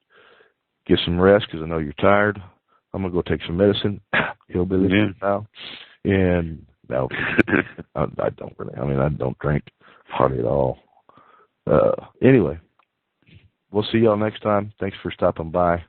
Get some rest because I know you're tired. I'm going to go take some medicine. Hillbilly now. And no, I don't really. I mean, I don't drink hardly at all. Anyway, we'll see y'all next time. Thanks for stopping by.